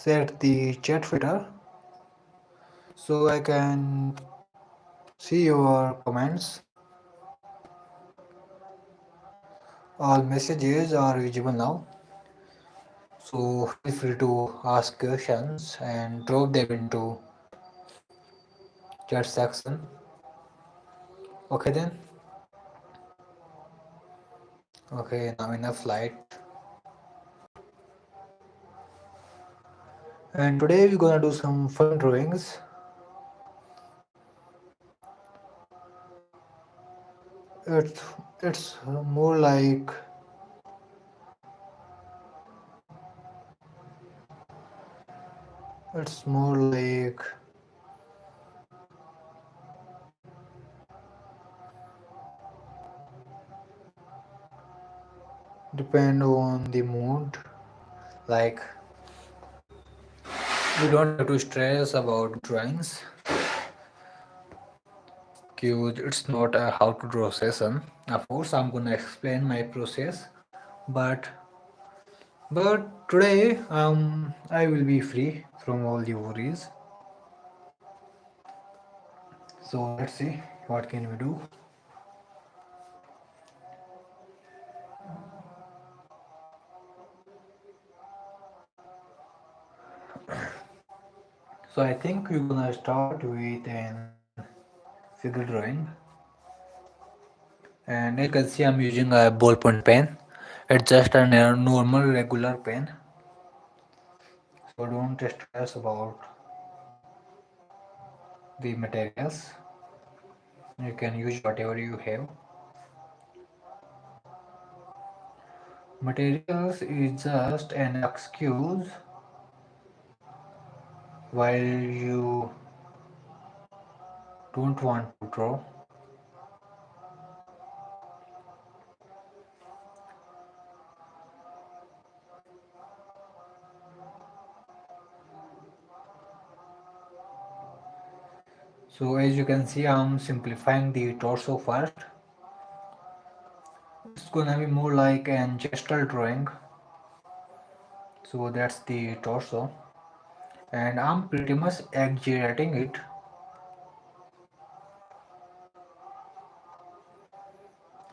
set the chat filter so I can see your comments. All messages are visible now, so feel free to ask questions and drop them into chat section. Okay then. Okay, now enough light. And today we're gonna do some fun drawings. It's it's more like it's more like depend on the mood. Like we don't have to stress about drawings. Cause it's not a how to draw session. Of course, I'm gonna explain my process, but today I will be free from all the worries. So let's see what can we do. So I think we're gonna start with an figure drawing, and as you can see I'm using a ballpoint pen. It's just a normal regular pen, so don't stress about the materials. You can use whatever you have. Materials is just an excuse while you don't want to draw. So as you can see, I'm simplifying the torso first. It's gonna be more like an gestal drawing. So that's the torso, and I'm pretty much exaggerating it.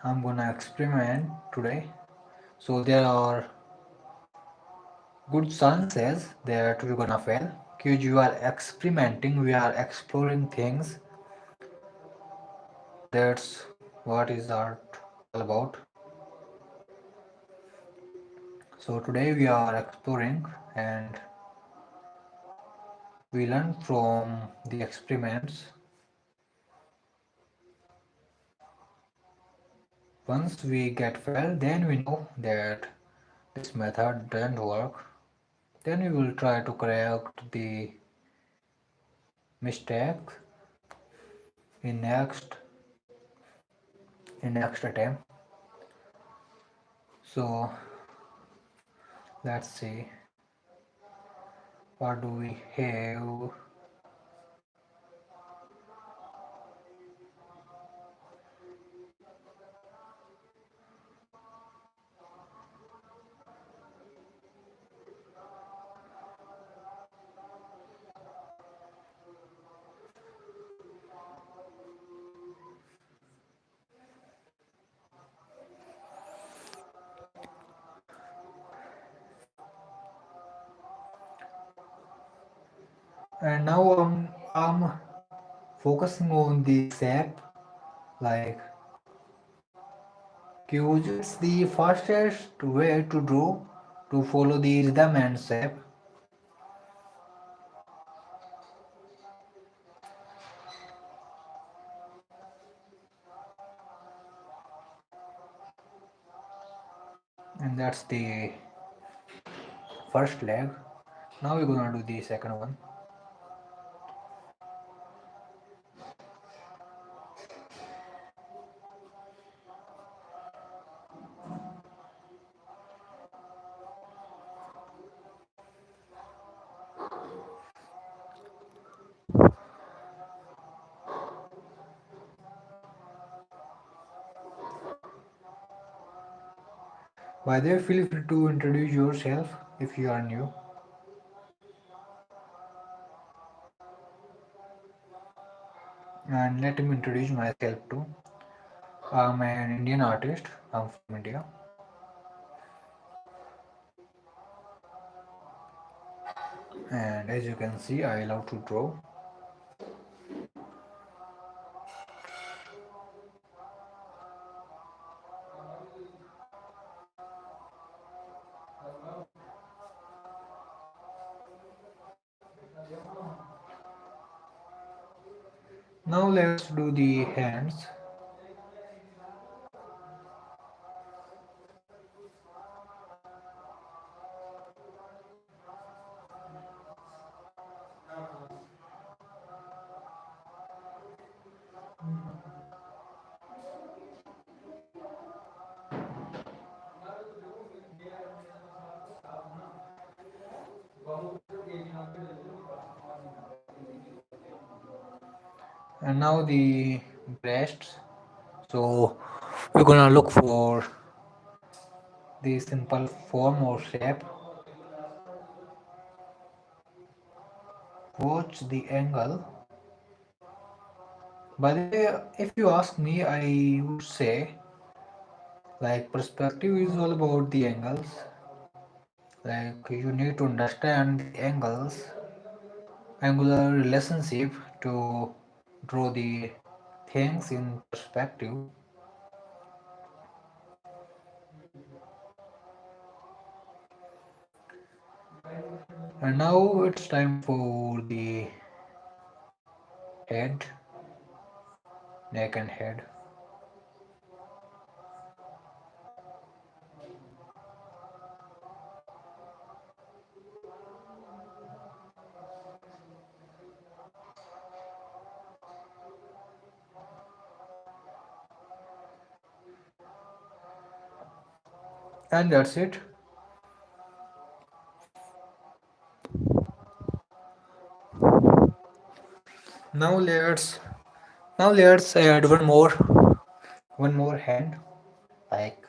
I'm gonna experiment today. So there are good chances that we're gonna fail because you are experimenting, we are exploring things. That's what is art all about. So today we are exploring and we learn from the experiments. Once we get failed, then we know that this method doesn't work. Then we will try to correct the mistakes in next attempt. So let's see what do we have. And now I'm focusing on the shape, like cues. It's the fastest way to draw, to follow the rhythm and shape. And that's the first leg. Now we're gonna do the second one. By the way, feel free to introduce yourself if you are new. And let me introduce myself too. I'm an Indian artist. I'm from India. And as you can see, I love to draw. Now let's do the hands. And now the breasts. So we're gonna look for the simple form or shape. Watch the angle. By the way, if you ask me, I would say like perspective is all about the angles. Like you need to understand the angles, angular relationship to draw the things in perspective. And now it's time for the head, neck and head. And that's it. Now let's add one more hand. Like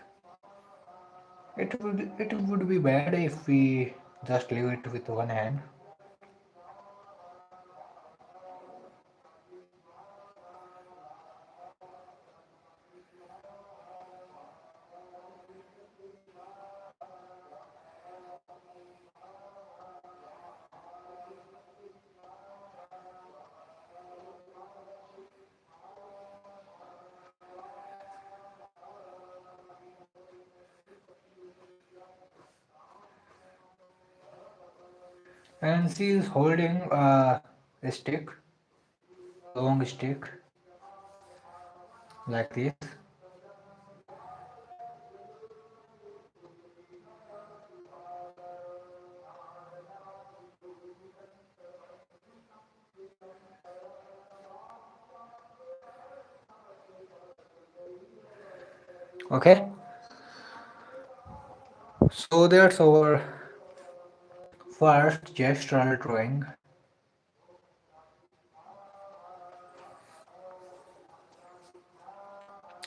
it would be bad if we just leave it with one hand. And she is holding a stick, long stick, like this. Okay, so that's our first gestural drawing.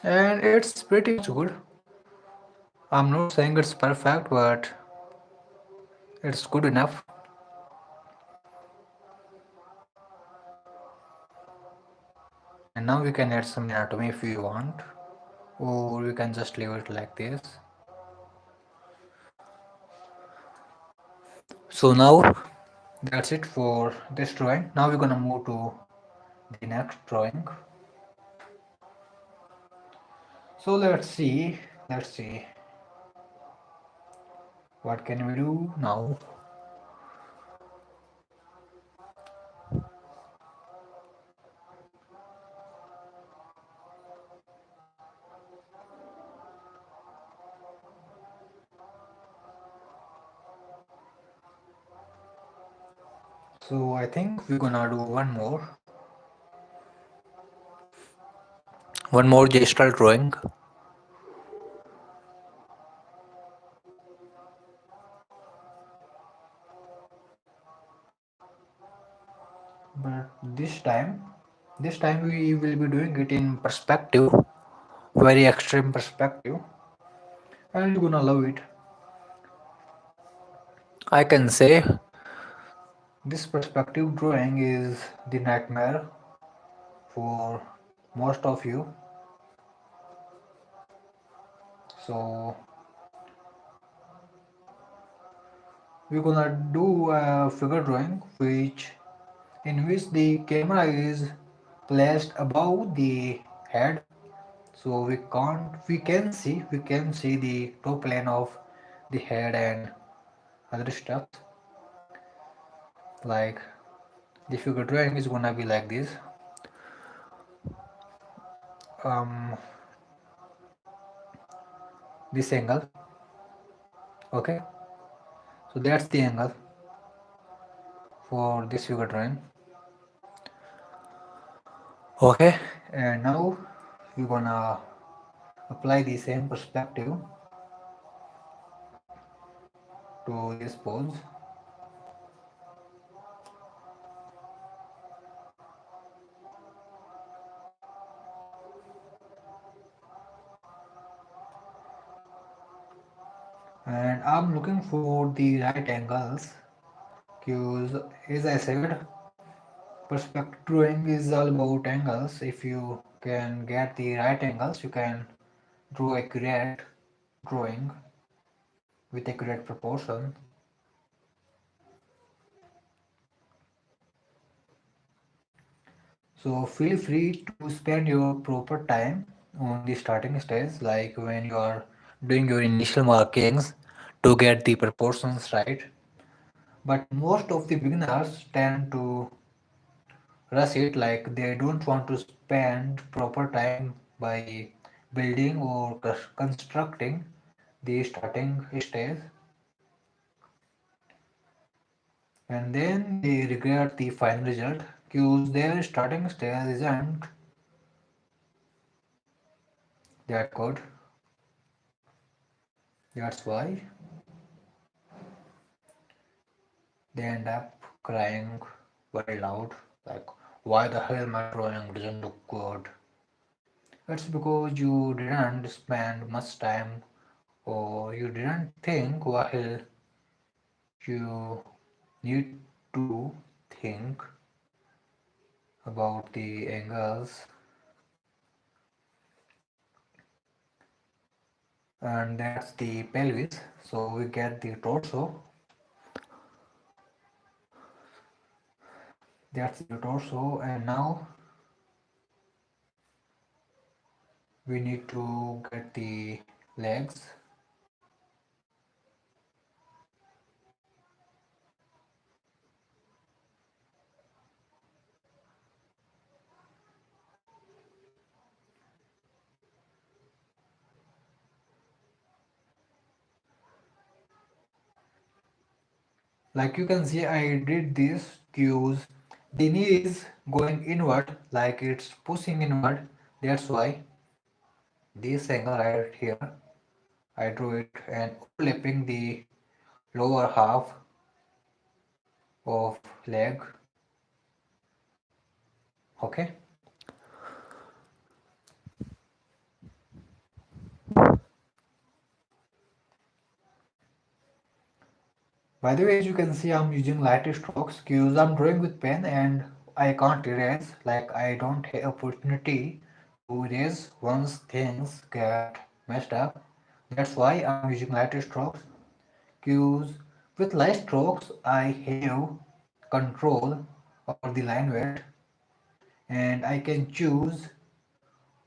And it's pretty much good. I'm not saying it's perfect, but it's good enough. And now we can add some anatomy if you want, or we can just leave it like this. So now that's it for this drawing. Now we're gonna move to the next drawing. So let's see what can we do now. So I think we're gonna do one more gestural drawing. But this time we will be doing it in perspective, very extreme perspective, and you're gonna love it. I can say this perspective drawing is the nightmare for most of you. So we're gonna do a figure drawing in which the camera is placed above the head, so we can see the top plane of the head and other stuff. Like the figure drawing is gonna be like this. um this angle. Okay, so that's the angle for this figure drawing. Okay, and now we're gonna apply the same perspective to this pose. And I'm looking for the right angles because, as I said, perspective drawing is all about angles. If you can get the right angles, you can draw accurate drawing with accurate proportion. So feel free to spend your proper time on the starting stage, like when you are doing your initial markings to get the proportions right. But most of the beginners tend to rush it, like they don't want to spend proper time by building or constructing the starting stage, and then they regret the final result because their starting stage isn't that good. That's why they end up crying very loud, like, why the hell my drawing doesn't look good? It's because you didn't spend much time, or you didn't think while you need to think about the angles. And that's the pelvis, so we get the torso. That's the torso, and now we need to get the legs. Like you can see, I did this cues. The knee is going inward, like it's pushing inward. That's why this angle right here, I drew it and overlapping the lower half of leg. Okay. By the way, as you can see, I'm using light strokes because I'm drawing with pen and I can't erase. Like I don't have opportunity to erase once things get messed up. That's why I'm using light strokes. Because with light strokes, I have control over the line weight and I can choose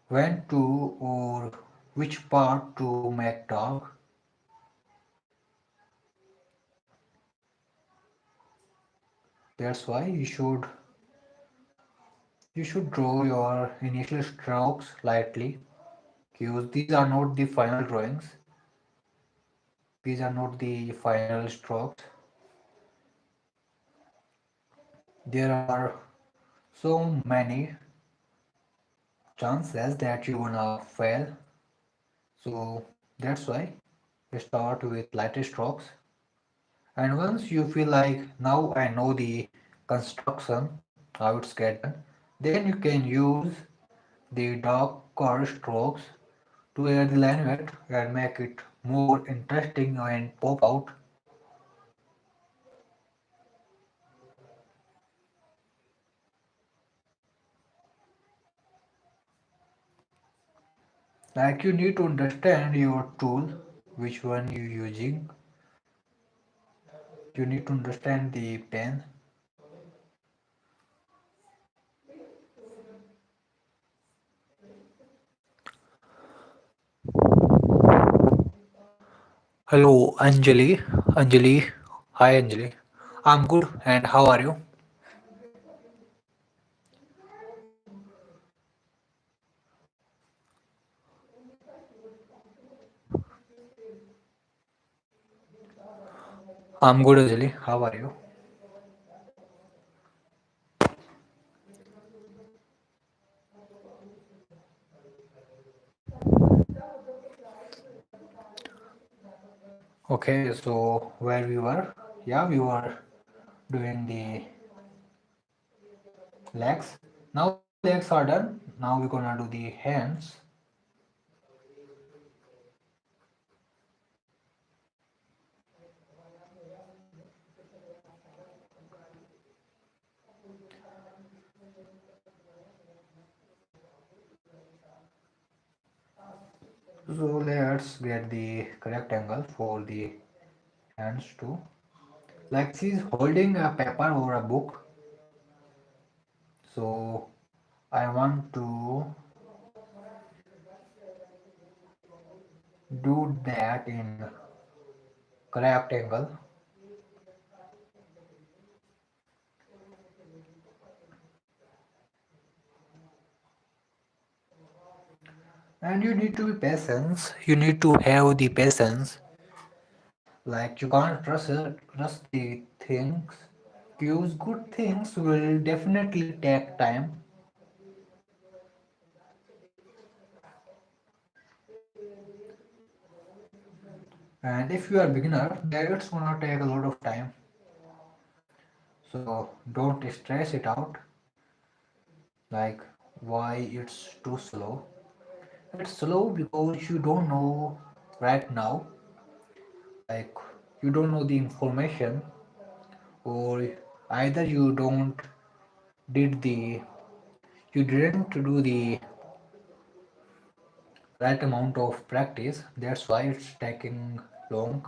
when to or which part to make dark. That's why you should draw your initial strokes lightly, because these are not the final drawings. These are not the final strokes. There are so many chances that you're gonna fail. So that's why you start with lighter strokes. And once you feel like now I know the construction, how it's get done, then you can use the darker strokes to add the line weight and make it more interesting and pop out. Like you need to understand your tool, which one you using. You need to understand the pen. Hello, Anjali. Anjali. Hi, Anjali. I'm good. And how are you? I'm good, Anjali. How are you? Okay, so where we were? Yeah, we were doing the legs. Now the legs are done. Now we're gonna do the hands. So let's get the correct angle for the hands too. Like she's holding a paper or a book. So I want to do that in correct angle. And you need to be patient. You need to have the patience. Like you can't trust the things. Use good things will definitely take time. And if you are beginner, then it's gonna take a lot of time. So don't stress it out. Like why it's too slow. It's slow because you don't know right now. Like you don't know the information, or either did the you didn't do the right amount of practice. That's why it's taking long.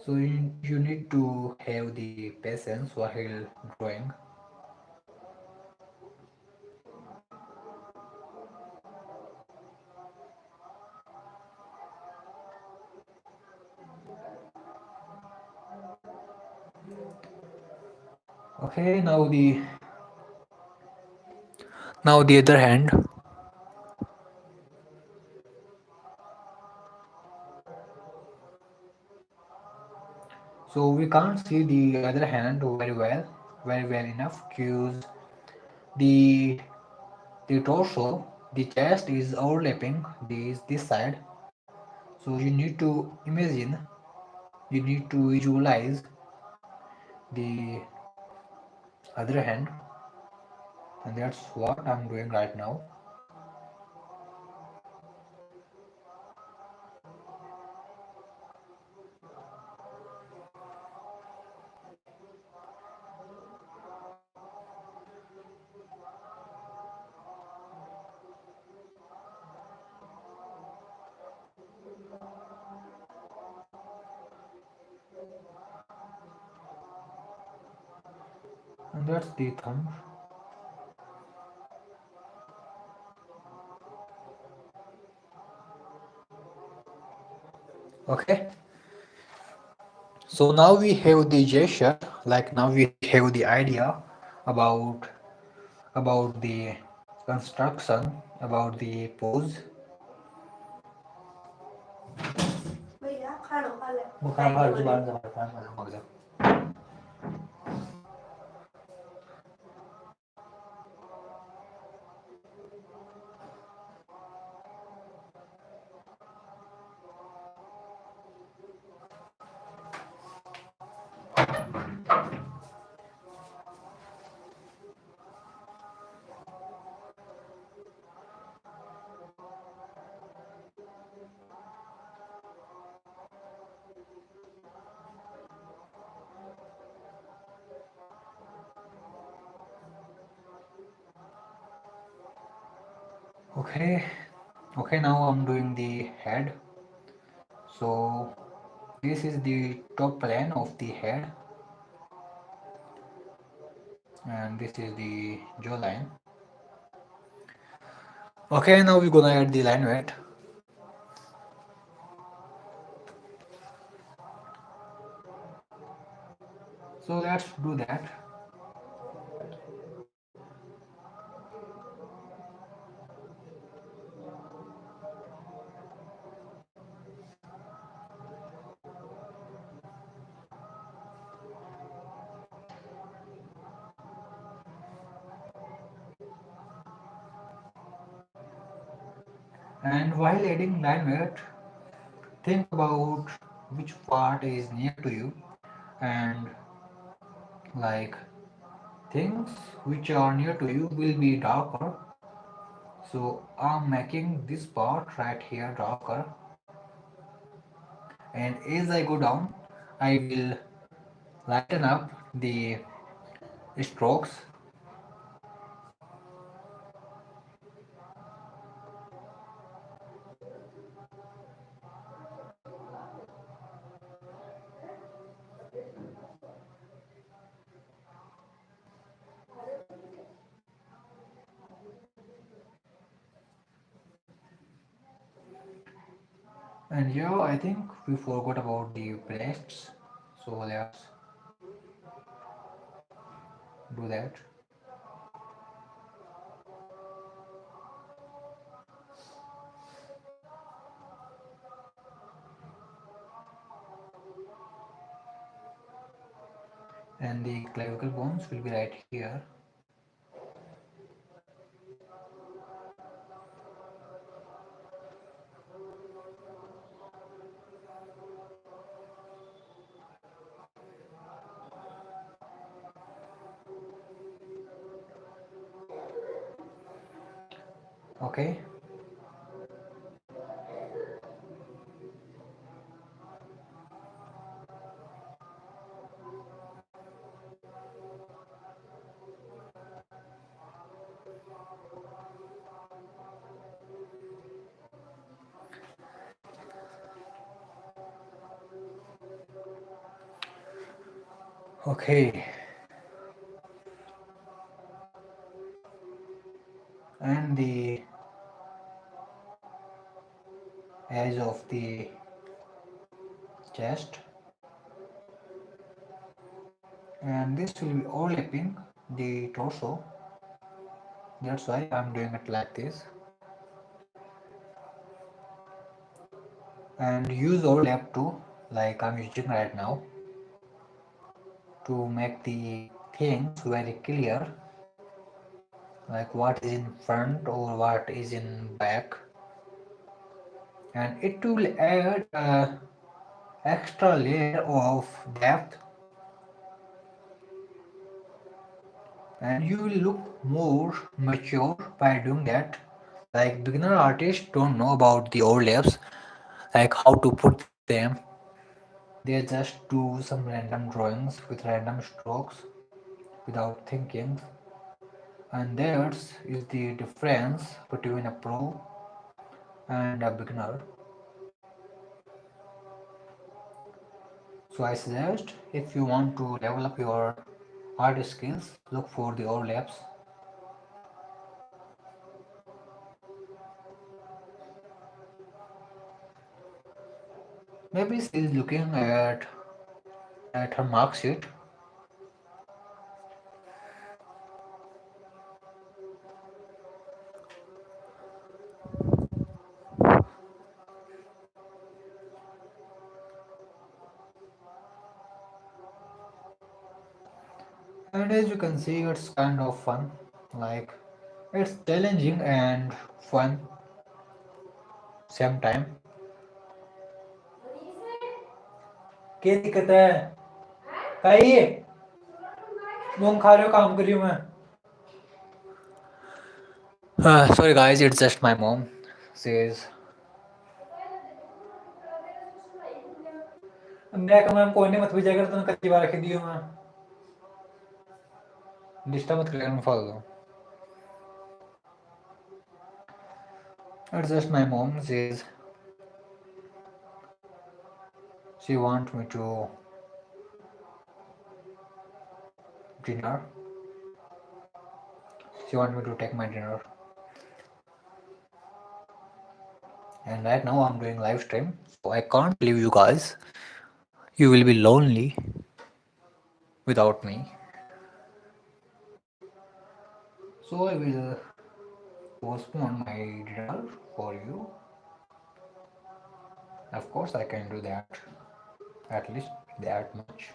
So you need to have the patience while drawing. Okay, now the other hand. So we can't see the other hand very well enough because the the torso, the chest is overlapping this side. So you need to imagine, you need to visualize the other hand, and that's what I'm doing right now. And that's the thumb. Okay. So now we have the gesture, like now we have the idea about the construction, about the pose. Okay, okay, now I'm doing the head. So this is the top plane of the head, and this is the jawline. Okay, now we're gonna add the line weight. So let's do that. And while adding line weight, think about which part is near to you, and like things which are near to you will be darker. So I'm making this part right here darker, and as I go down I will lighten up the strokes. And yeah, I think we forgot about the breasts, so let's do that. And the clavicle bones will be right here. Okay, okay, and the edge of the chest, and this will be overlapping the torso. That's why I'm doing it like this. And use overlap too, like I'm using right now, to make the things very clear, like what is in front or what is in back, and it will add a extra layer of depth, and you will look more mature by doing that. Like beginner artists don't know about the overlaps, like how to put them. They just do some random drawings with random strokes without thinking, and that is the difference between a pro and a beginner. So I suggest, if you want to level up your art skills, look for the overlaps. Maybe she is looking at her mark sheet. And as you can see, it's kind of fun. Like, it's challenging and fun same time. क्या दिक्कत है? कहीं मूंग खा रहे हो, काम कर रही हूँ मैं. Sorry guys, it's just my mom. Says मैं मैम कोई नहीं, मत भेजा कर, तूने कच्ची बार रखी दी हूँ मैं. डिस्टर्ब मत करेगा, मैं follow. It's just my mom says she wants me to dinner. She wants me to take my dinner. And right now I'm doing live stream, so I can't leave you guys. You will be lonely without me. So I will postpone my dinner for you. Of course I can do that. At least that much.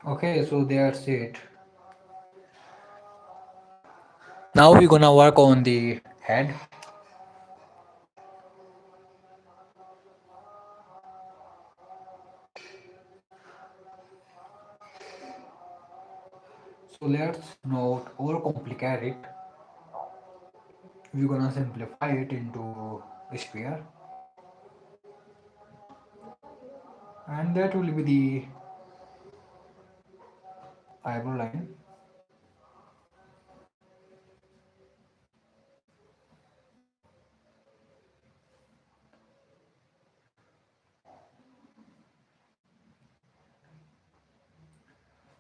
Okay, so that's it. Now we're gonna work on the head. So let's not overcomplicate it. We're gonna simplify it into a sphere, and that will be the eyebrow line.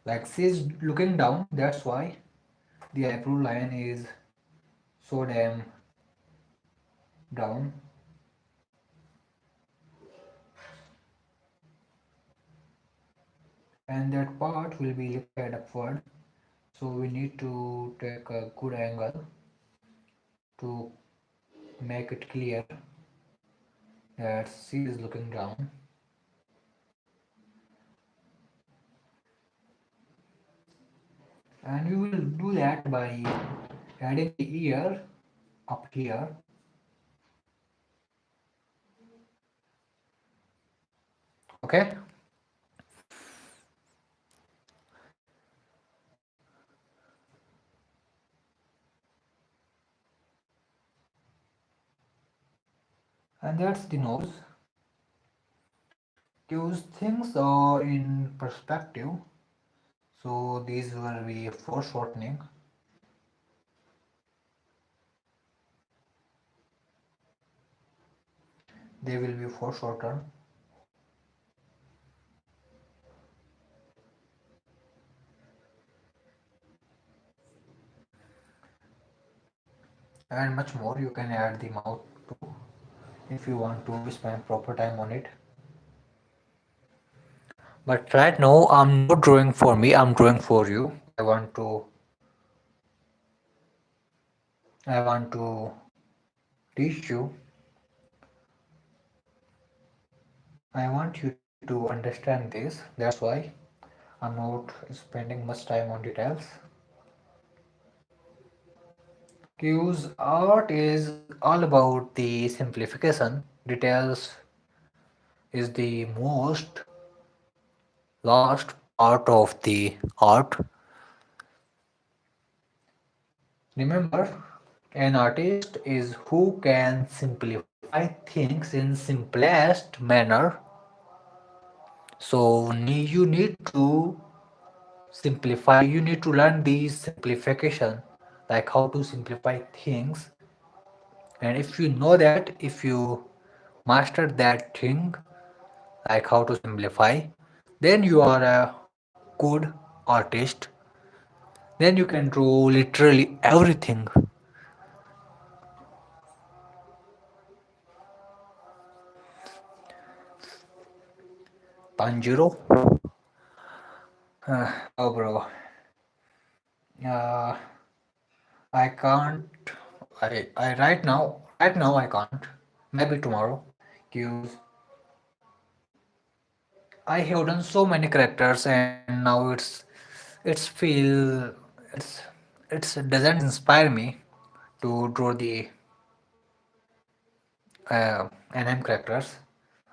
Like she's looking down, that's why the eyebrow line is so damn down, and that part will be lifted upward. So we need to take a good angle to make it clear that she is looking down. And we will do that by adding the ear up here. Okay. And that's the nose. Those things are in perspective, so these will be foreshortening. They will be foreshortened. And much more. You can add the mouth too if you want to spend proper time on it. But right now I'm not drawing for me, I'm drawing for you. I want to teach you. I want you to understand this. That's why I'm not spending much time on details. Cues art is all about the simplification. Details is the most last part of the art. Remember, an artist is who can simplify things in simplest manner. So you need to simplify, you need to learn the simplification, like how to simplify things. And if you know that, if you master that thing, like how to simplify, then you are a good artist. Then you can draw literally everything. Tanjiro? Oh bro. Uh, I can't. I right now I can't. Maybe tomorrow. Cause I have done so many characters and now it's feel it's it's doesn't inspire me to draw the anime characters.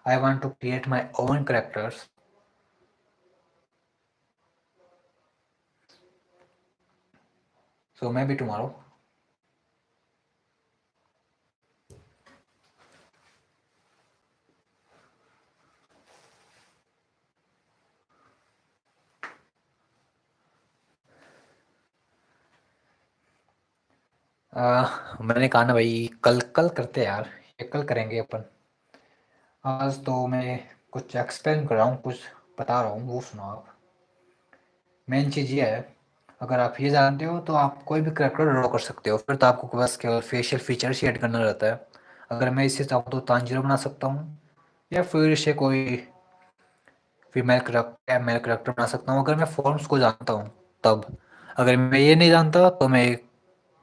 I want to create my own characters. So maybe tomorrow. मैंने कहा ना भाई, कल कल करते हैं यार, ये कल करेंगे अपन। आज तो मैं कुछ एक्सप्लेन कर रहा हूँ, कुछ बता रहा हूँ, वो सुनो आप। मेन चीज़ ये है, अगर आप ये जानते हो तो आप कोई भी करेक्टर ड्रॉ कर सकते हो, फिर तो आपको बस केवल फेशियल फीचर्स ही ऐड करना रहता है। अगर मैं इसे चाहूँ तो तांजिरो बना सकता हूँ, या फिर इसे कोई फीमेल करेक्टर या मेल करेक्टर बना सकता हूँ, अगर मैं फॉर्म्स को जानता हूँ तब। अगर मैं ये नहीं जानता तो मैं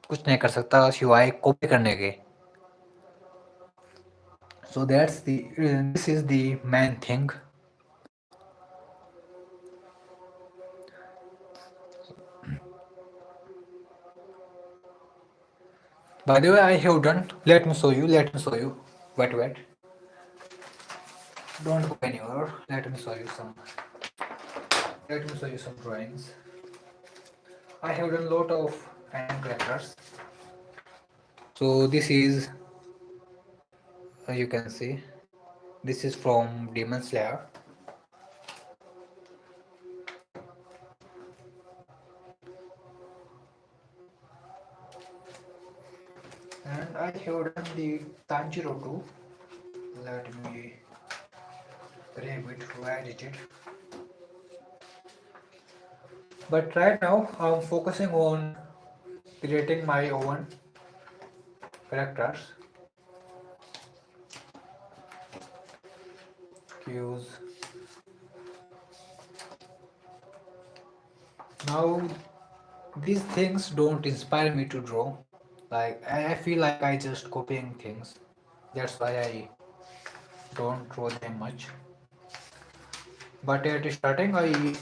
कुछ नहीं कर सकता सिवाय कॉपी करने के। So this is the main thing. By the way, I have done. Let me show you. Let me show you. Wait, wait. Don't go anywhere. Let me show you some. Let me show you some drawings. I have done lot of anime characters. So this is, you can see, this is from Demon Slayer, and I have done the Tanjiro too. Let me grab it. Where is it? But right now I'm focusing on creating my own characters. Cues. Now these things don't inspire me to draw. Like I feel like I just copying things. That's why I don't draw them much. But at starting I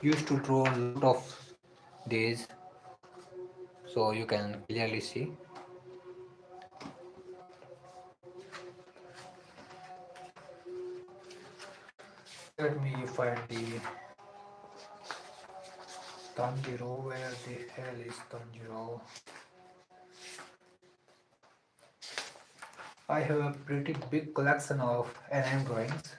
used to draw a lot of these, so you can clearly see. Let me find the Tanjiro. Where the hell is Tanjiro? I have a pretty big collection of anime drawings.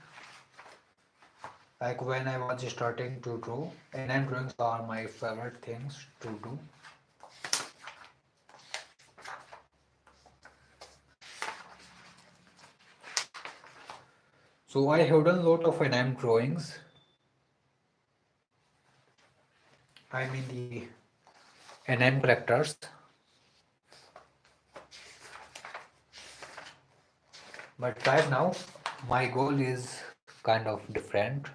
Like when I was starting to draw, anime drawings are my favorite things to do. So I have done a lot of anime drawings. I mean the anime characters. But right now my goal is kind of different.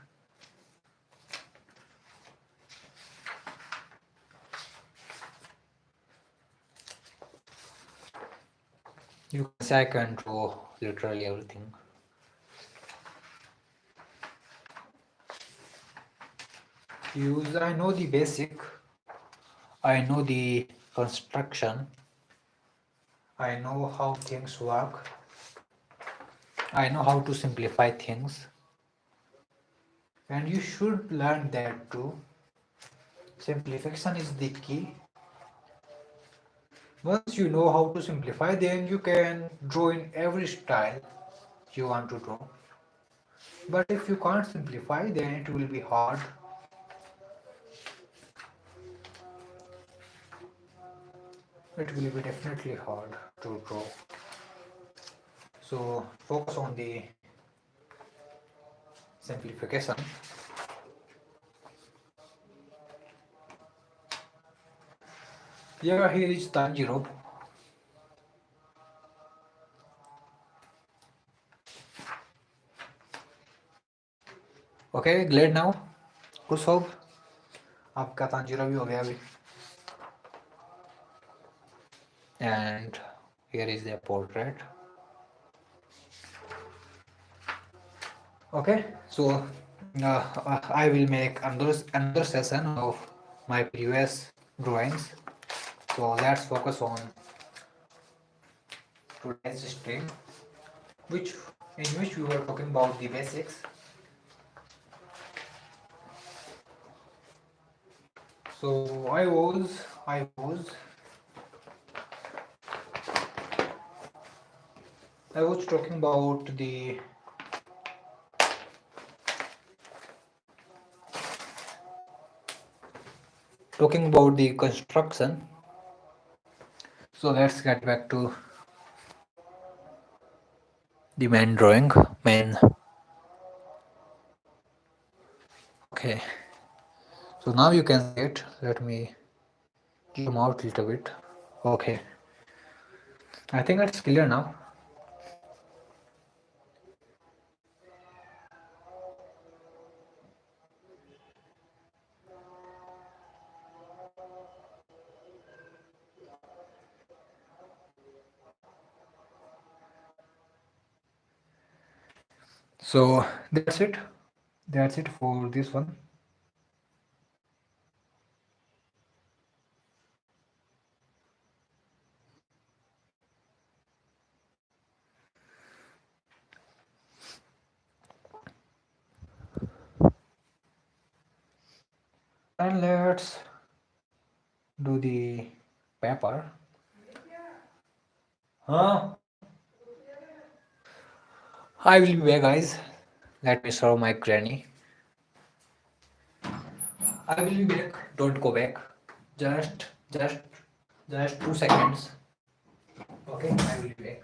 You can say I can draw literally everything. I know the basic, I know the construction, I know how things work, I know how to simplify things, and you should learn that too. Simplification is the key. Once you know how to simplify, then you can draw in every style you want to draw. But if you can't simplify, then it will be hard. It will be definitely hard to draw. So focus on the simplification. Yeah, here is Tanjiro. Okay, glad now. खुश हो, आपका Tanjiro भी हो गया अभी. And here is the portrait. Okay, so I will make another session of my previous drawings. So let's focus on today's stream, which in which we were talking about the basics. So I was I was talking about the construction. So let's get back to the main drawing. Main. Okay. So now you can see it. Let me zoom out a little bit. Okay. I think it's clear now. So that's it. That's it for this one. And let's do the paper. Huh? I will be back, guys. Let me serve my granny. I will be back. Don't go back. Just, just, just 2 seconds. Okay, I will be back.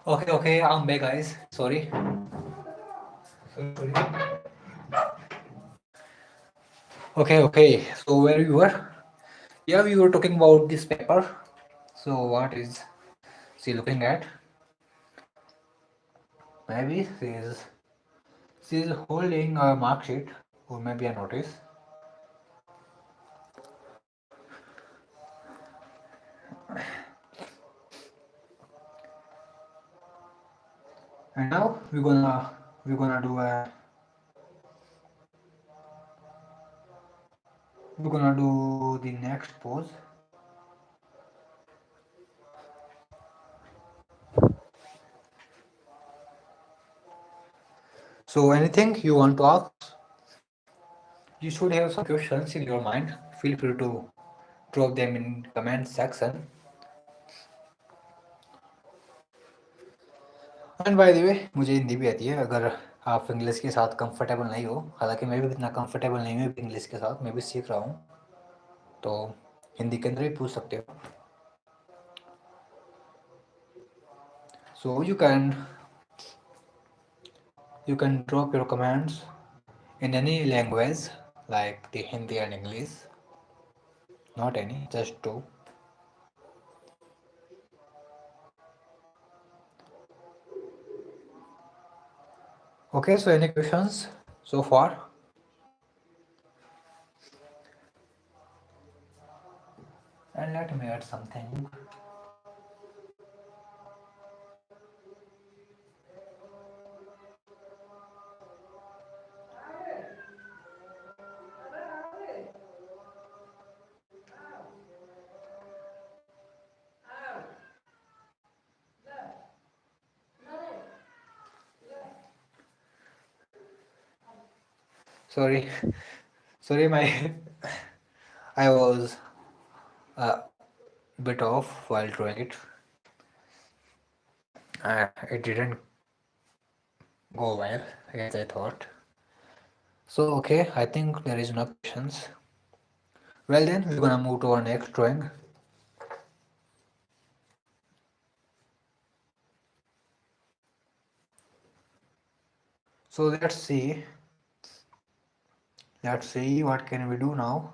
Okay, okay, I'm back, guys. Sorry. Sorry. Okay, okay. So where you were? Yeah, we were talking about this paper. So what is she looking at? Maybe she's holding a mark sheet or maybe a notice. And now we're gonna do a we're gonna do the next pose. So anything you want to ask? You should have some questions in your mind. Feel free to drop them in comment section. And by the way मुझे हिंदी भी आती है अगर आप English के साथ comfortable नहीं हो हालांकि मैं भी इतना कंफर्टेबल नहीं हूँ इंग्लिश के साथ मैं भी सीख रहा हूँ तो हिंदी के अंदर भी पूछ सकते हो सो you can drop your comments in any language like the Hindi and English not any just two okay so any questions so far and let me add something sorry sorry my I was a bit off while drawing it it didn't go well as I thought so okay I think there is no questions well then we're gonna move to our next drawing So let's see what can we do now.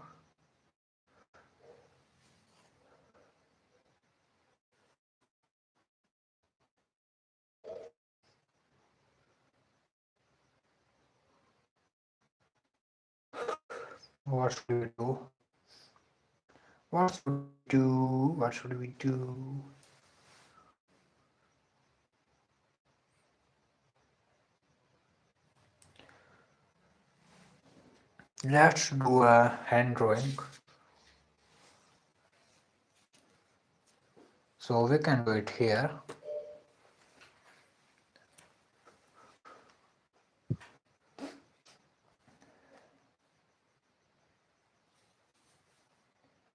What should we do? What should we do? What should we do? Let's do a hand drawing. So we can do it here.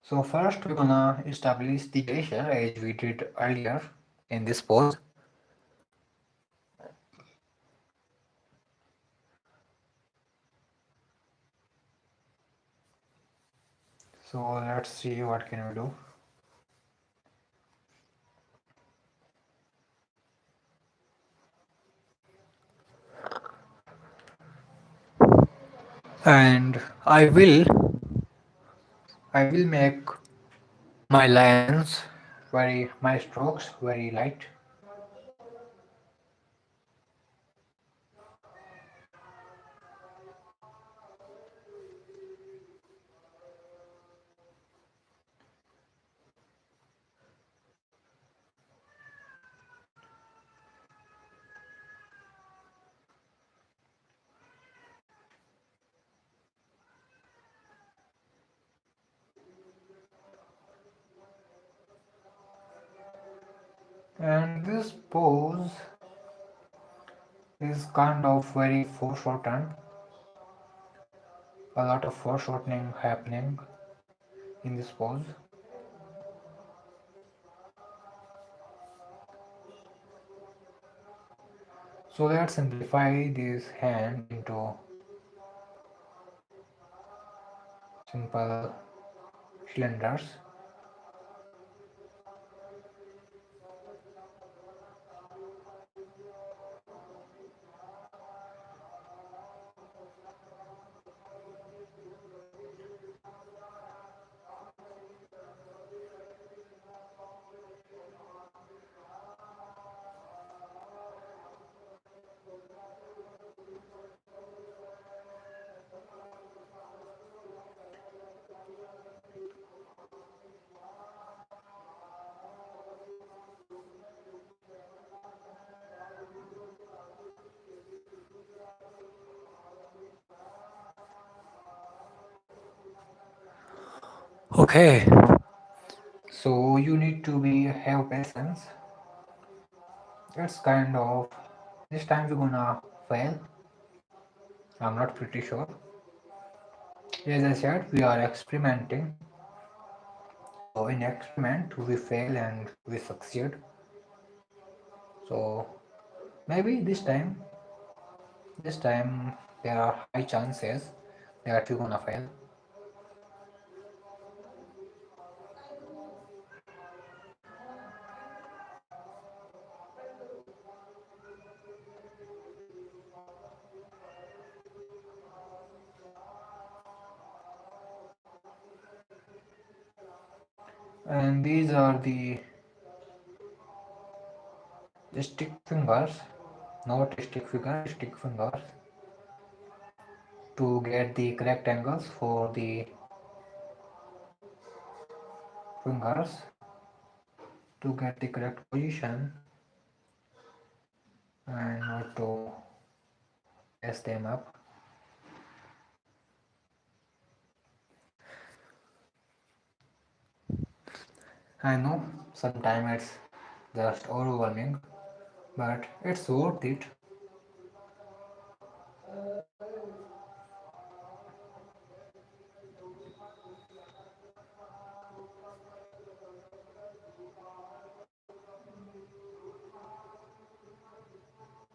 So first we're gonna establish the gesture as we did earlier in this pose. So let's see what can we do. And I will make my lines my strokes very light. And this pose is kind of very foreshortened. A lot of foreshortening happening in this pose. So let's simplify this hand into simple cylinders. Okay, so you need to be have patience. It's kind of this time we're gonna fail. I'm not pretty sure. As I said, we are experimenting. So in experiment we fail and we succeed. So maybe this time there are high chances that we're gonna fail. And these are the stick fingers, not stick figure, stick fingers to get the correct angles for the fingers to get the correct position and not to mess them up. I know sometimes it's just overwhelming, but it's worth it.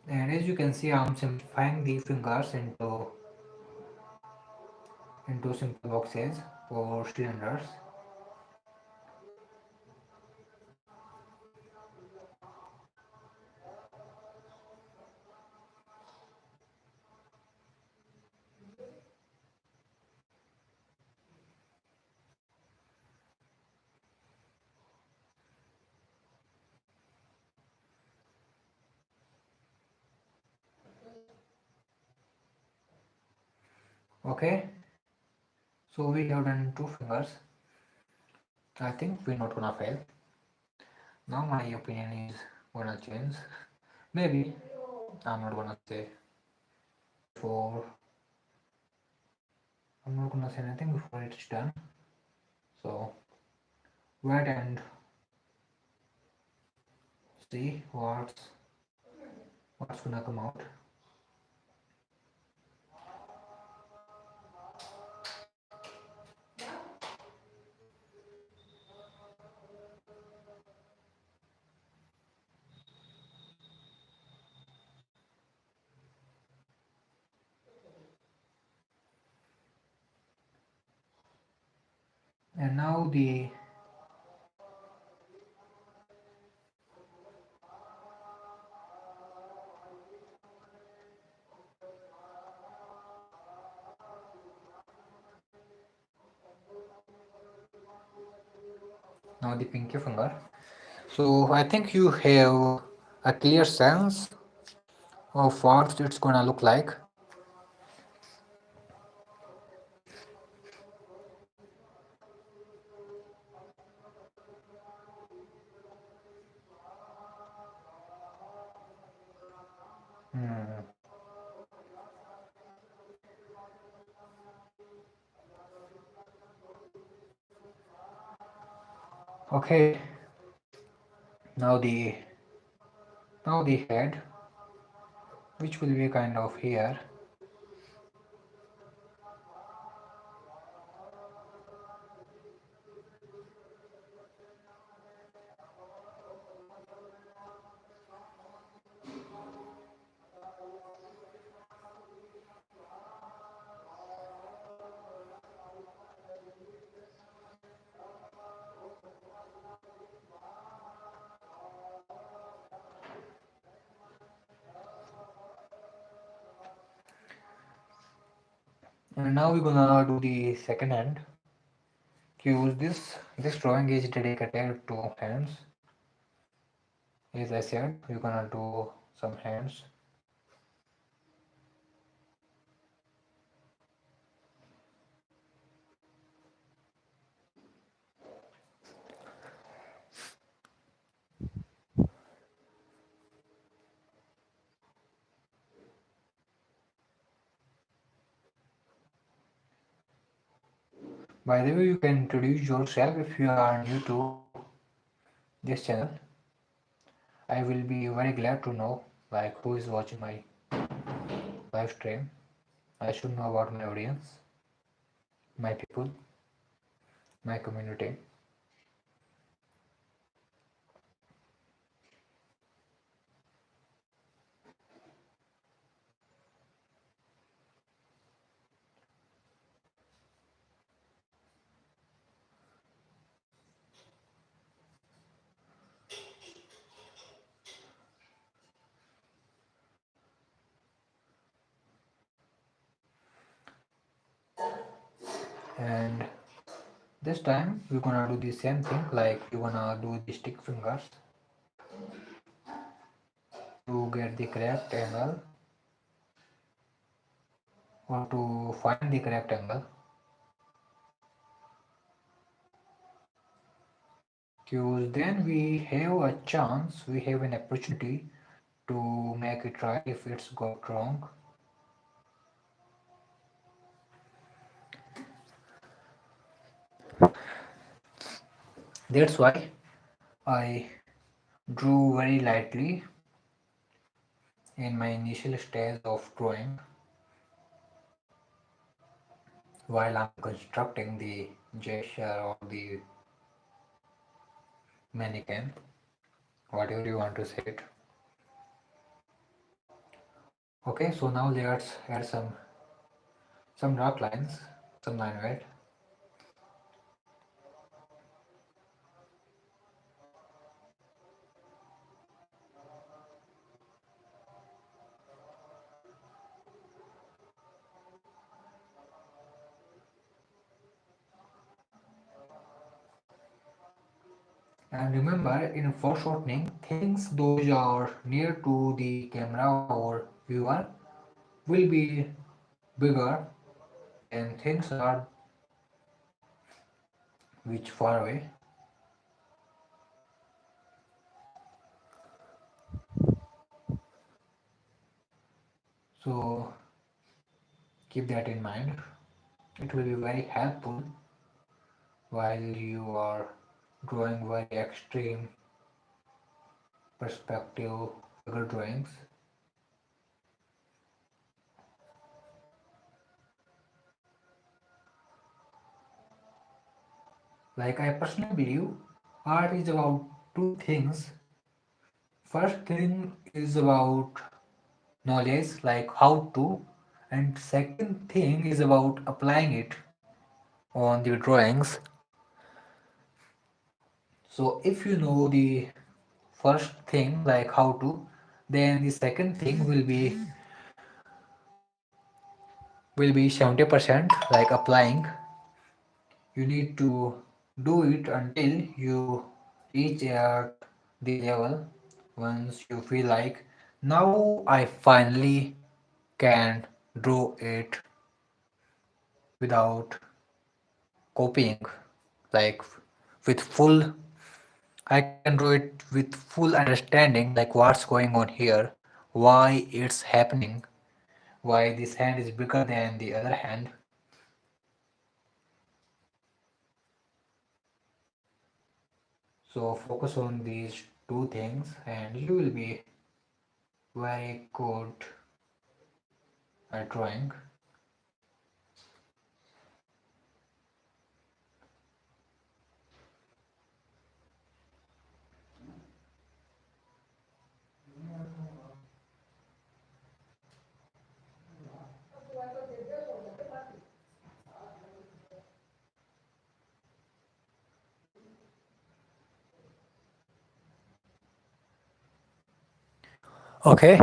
And as you can see, I'm simplifying the fingers into simple boxes or cylinders. Okay, so we have done two fingers. I think we're not gonna fail. Now my opinion is gonna change. Maybe I'm not gonna say before. I'm not gonna say anything before it's done. So wait and see what's gonna come out. And now the pinky finger. So I think you have a clear sense of what it's gonna look like. Hmm. Okay, now the head, which will be kind of here. And now we're gonna do the second hand. Use this drawing is dedicated to hands. As I said, we're gonna do some hands. By the way, you can introduce yourself if you are new to this channel. I will be very glad to know like who is watching my live stream. I should know about my audience, my people, my community. And this time we're gonna do the same thing, like we're gonna do the stick fingers to get the correct angle or to find the correct angle. Because then we have a chance, we have an opportunity to make it right if it's got wrong. That's why I drew very lightly in my initial stage of drawing while I'm constructing the gesture or the mannequin, whatever you want to say it. Okay, so now let's add some dark lines, some line weight. And remember, in foreshortening, things those are near to the camera or viewer will be bigger then things are which far away. So keep that in mind. It will be very helpful while you are drawing very extreme perspective figure drawings. Like I personally believe art is about two things. First thing is about knowledge, like how to, and second thing is about applying it on the drawings. So if you know the first thing like how to, then the second thing will be 70% like applying. You need to do it until you reach at the level once you feel like now I finally can draw it without copying, like with full, I can draw it with full understanding like what's going on here, why it's happening, why this hand is bigger than the other hand. So focus on these two things and you will be very good at drawing. Okay.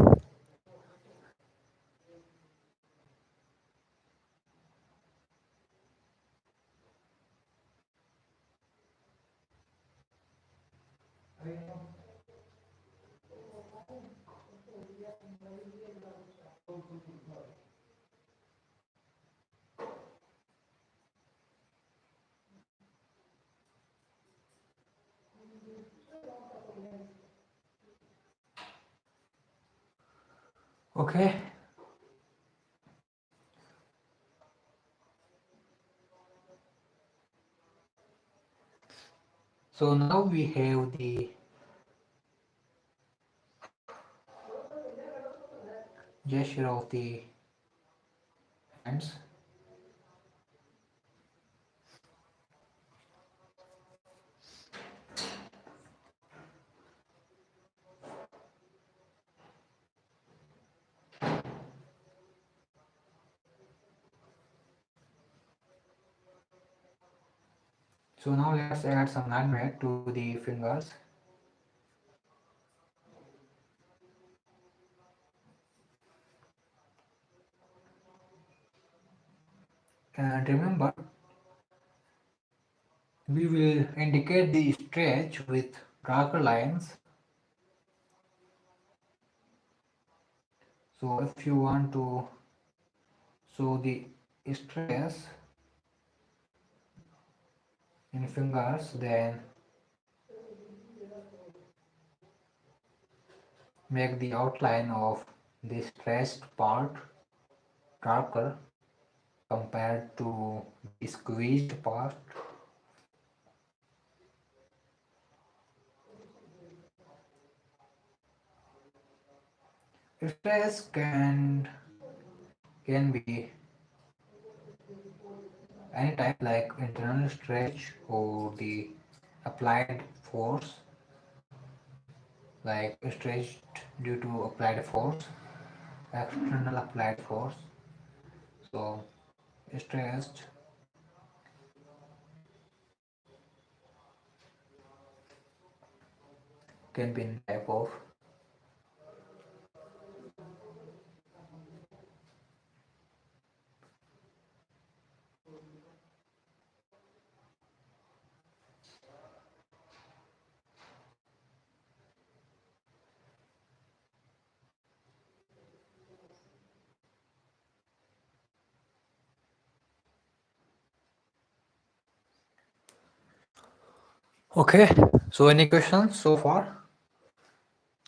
Okay. So now we have the gesture of the hands. So now let's add some nutmeg to the fingers. And remember, we will indicate the stretch with darker lines. So if you want to show the stress in fingers, then make the outline of the stressed part darker compared to the squeezed part. Stress can be any type like internal stretch or the applied force, like stretched due to applied force, external applied force. So stressed can be any type of. Okay, so any questions so far?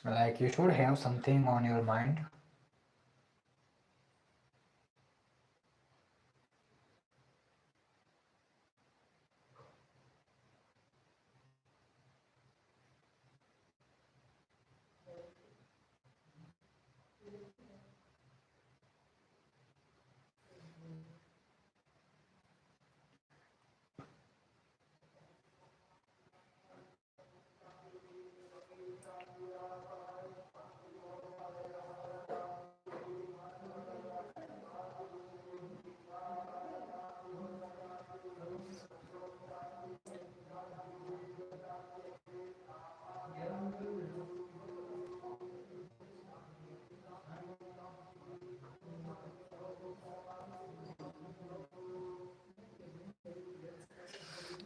Like you should have something on your mind.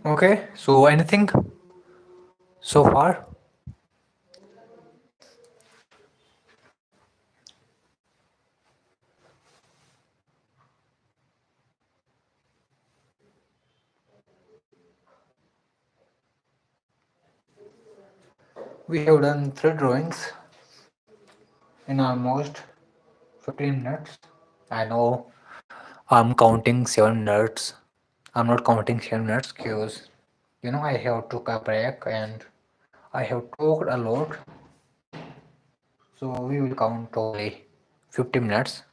Okay, so anything so far? We have done 3 drawings in almost 15 minutes. I know I'm counting 7 minutes. I'm not counting 7 minutes because I have took a break and I have talked a lot. So we will count only 50 minutes.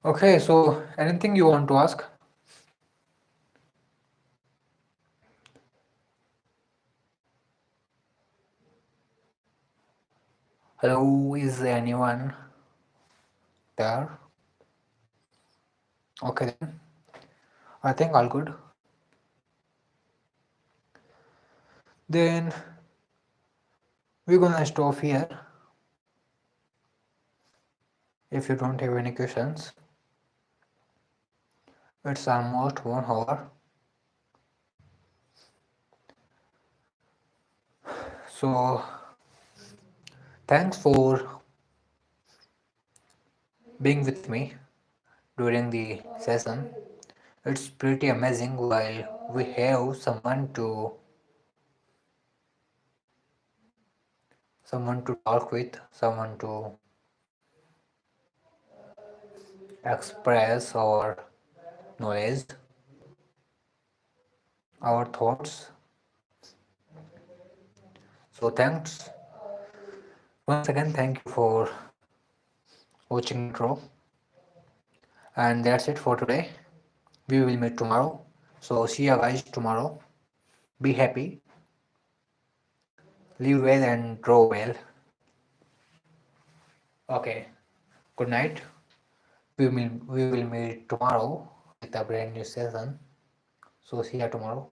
Okay, so anything you want to ask? Hello, is anyone there? Okay, then I think all good. Then we're gonna stop here if you don't have any questions. It's almost 1 hour. So thanks for being with me during the session. It's pretty amazing while we have someone to talk with, someone to express our knowledge, our thoughts. So thanks once again. Thank you for watching the show. And that's it for today. We will meet tomorrow. So see you guys tomorrow. Be happy, live well, and draw well. Okay. Good night. We will meet tomorrow with a brand new session. So see you tomorrow.